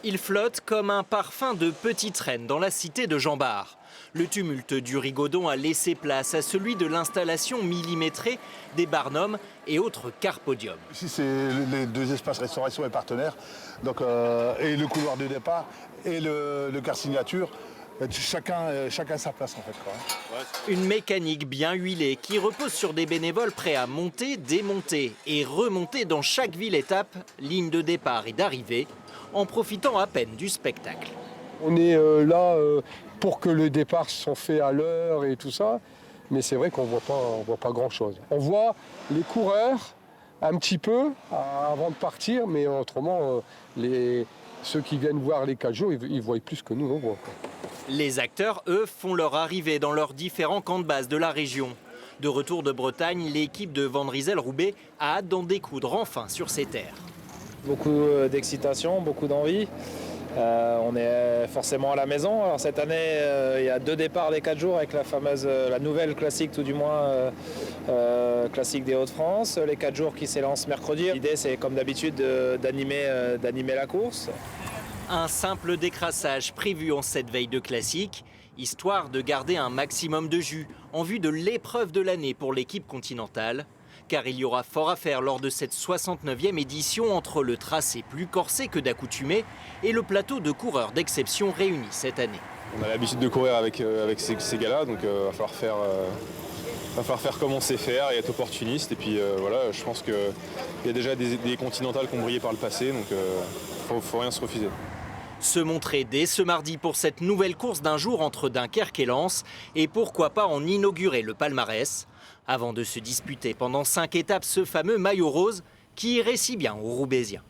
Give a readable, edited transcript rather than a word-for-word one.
Il flotte comme un parfum de petite reine dans la cité de Jean Bart. Le tumulte du Rigaudon a laissé place à celui de l'installation millimétrée des Barnum et autres cars podium. Ici, c'est les deux espaces restauration et partenaires, donc, et le couloir de départ et le car signature. Chacun sa place en fait, quoi. Une mécanique bien huilée qui repose sur des bénévoles prêts à monter, démonter et remonter dans chaque ville étape, ligne de départ et d'arrivée, en profitant à peine du spectacle. On est là pour que le départ soit fait à l'heure et tout ça, mais c'est vrai qu'on voit pas grand-chose. On voit les coureurs un petit peu avant de partir, mais autrement, ceux qui viennent voir les 4 jours, ils voient plus que nous, on voit. Les acteurs, eux, font leur arrivée dans leurs différents camps de base de la région. De retour de Bretagne, l'équipe de Van Rysel-Roubaix a hâte d'en découdre enfin sur ces terres. Beaucoup d'excitation, beaucoup d'envie. On est forcément à la maison. Alors cette année, il y a 2 départs des 4 jours avec la nouvelle classique, tout du moins classique des Hauts-de-France. Les 4 jours qui s'élancent mercredi. L'idée, c'est comme d'habitude d'animer la course. Un simple décrassage prévu en cette veille de classique, histoire de garder un maximum de jus en vue de l'épreuve de l'année pour l'équipe continentale. Car il y aura fort à faire lors de cette 69e édition entre le tracé plus corsé que d'accoutumée et le plateau de coureurs d'exception réunis cette année. On a l'habitude de courir avec ces gars-là, donc il va falloir faire comme on sait faire et être opportuniste. Et puis voilà, je pense qu'il y a déjà des continentales qui ont brillé par le passé, donc faut rien se refuser. Se montrer dès ce mardi pour cette nouvelle course d'un jour entre Dunkerque et Lens et pourquoi pas en inaugurer le palmarès avant de se disputer pendant 5 étapes ce fameux maillot rose qui irait si bien aux Roubaisiens.